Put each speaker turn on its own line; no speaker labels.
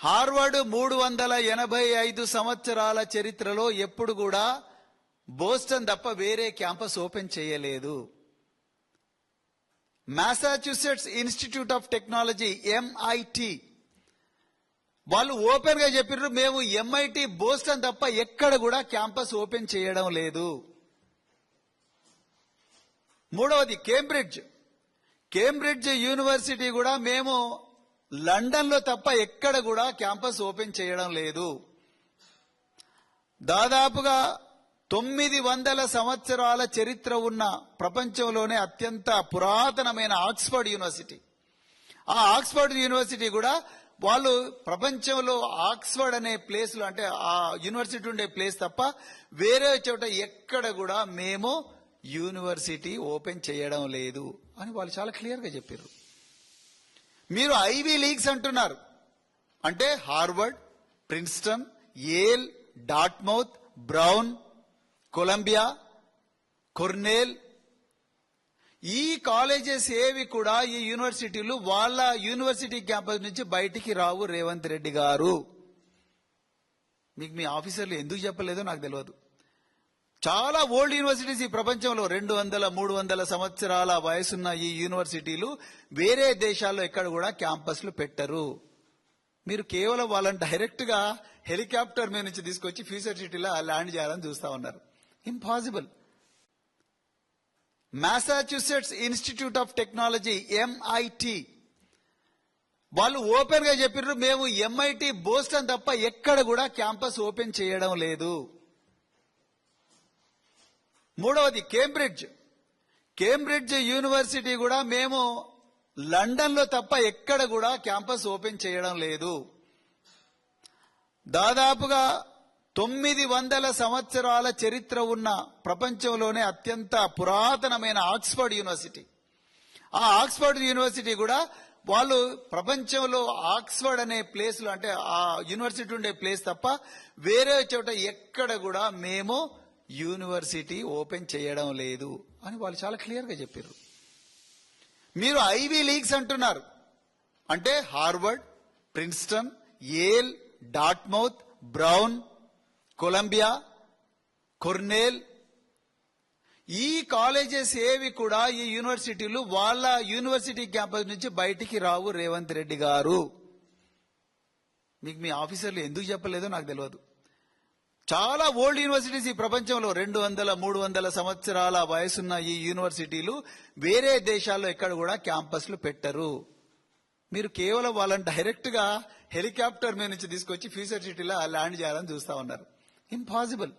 Harvard 385 సంవత్సరాల చరిత్రలో ఎప్పుడు కూడా బోస్టన్ తప్ప వేరే క్యాంపస్ ఓపెన్ చేయలేదు. మాసాచ్యూసెట్స్ ఇన్స్టిట్యూట్ ఆఫ్ టెక్నాలజీ MIT వాళ్ళు ఓపెన్ గా చెప్పారు, మేము MIT బోస్టన్ తప్ప ఎక్కడ కూడా క్యాంపస్ ఓపెన్ చేయడం లేదు. మూడవది కేంబ్రిడ్జ్ యూనివర్సిటీ కూడా మేము లండన్ లో తప్ప ఎక్కడ కూడా క్యాంపస్ ఓపెన్ చేయడం లేదు. దాదాపుగా 900 సంవత్సరాల చరిత్ర ఉన్న ప్రపంచంలోనే అత్యంత పురాతనమైన ఆక్స్ఫర్డ్ యూనివర్సిటీ, ఆ ఆక్స్ఫర్డ్ యూనివర్సిటీ కూడా వాళ్ళు ప్రపంచంలో ఆక్స్ఫర్డ్ అనే ప్లేస్ లో, అంటే ఆ యూనివర్సిటీ ఉండే ప్లేస్ తప్ప వేరే చోట ఎక్కడ కూడా మేము యూనివర్సిటీ ఓపెన్ చేయడం లేదు అని వాళ్ళు చాలా క్లియర్ గా చెప్పారు. మీరు ఐవీ లీగ్స్ అంటున్నారు, అంటే Harvard, Princeton, Yale, Dartmouth, Brown, Columbia, Cornell, ఈ కాలేజెస్ ఏవి కూడా, ఈ యూనివర్సిటీలు వాళ్ళ యూనివర్సిటీ క్యాంపస్ నుంచి బయటికి రావు. రేవంత్ రెడ్డి గారు మీకు మీ ఆఫీసర్లు ఎందుకు చెప్పలేదో నాకు తెలియదు. చాలా ఓల్డ్ యూనివర్సిటీస్ ఈ ప్రపంచంలో 200-300 సంవత్సరాల వయసున్న ఈ యూనివర్సిటీలు వేరే దేశాల్లో ఎక్కడ కూడా క్యాంపస్లు పెట్టరు. మీరు కేవలం వాళ్ళని డైరెక్ట్ గా హెలికాప్టర్ మీద నుంచి తీసుకొచ్చి ఫ్యూచర్ సిటీలో ల్యాండ్ చేయాలని చూస్తా ఉన్నారు. Impossible. Massachusetts Institute of Technology MIT వాళ్ళు ఓపెన్ గా చెప్పారు, మేము MIT బోస్టన్ తప్ప ఎక్కడ కూడా క్యాంపస్ ఓపెన్ చేయడం లేదు. మూడవది కేంబ్రిడ్జ్ యూనివర్సిటీ కూడా మేము లండన్ లో తప్ప ఎక్కడ కూడా క్యాంపస్ ఓపెన్ చేయడం లేదు. దాదాపుగా 900 సంవత్సరాల చరిత్ర ఉన్న ప్రపంచంలోనే అత్యంత పురాతనమైన ఆక్స్ఫర్డ్ యూనివర్సిటీ, ఆ ఆక్స్ఫర్డ్ యూనివర్సిటీ కూడా వాళ్ళు ప్రపంచంలో ఆక్స్ఫర్డ్ అనే ప్లేస్ లో, అంటే ఆ యూనివర్సిటీ ఉండే ప్లేస్ తప్ప వేరే చోట ఎక్కడ కూడా మేము యూనివర్సిటీ ఓపెన్ చేయడం లేదు అని వాళ్ళు చాలా క్లియర్ గా చెప్పారు. మీరు ఐవీ లీగ్స్ అంటున్నారు, అంటే Harvard, Princeton, Yale, Dartmouth, Brown, Columbia, Cornell, ఈ కాలేజెస్ ఏవి కూడా, ఈ యూనివర్సిటీలు వాళ్ళ యూనివర్సిటీ క్యాంపస్ నుంచి బయటికి రావు. రేవంత్ రెడ్డి గారు మీకు మీ ఆఫీసర్లు ఎందుకు చెప్పలేదో నాకు తెలియదు. చాలా ఓల్డ్ యూనివర్సిటీస్ ఈ ప్రపంచంలో 200-300 సంవత్సరాల వయసున్న ఈ యూనివర్సిటీలు వేరే దేశాల్లో ఎక్కడ కూడా క్యాంపస్లు పెట్టరు. మీరు కేవలం వాళ్ళని డైరెక్ట్ గా హెలికాప్టర్ మీద నుంచి తీసుకొచ్చి ఫ్యూచర్ సిటీలో ల్యాండ్ చేయాలని చూస్తా ఉన్నారు. ఇంపాసిబుల్.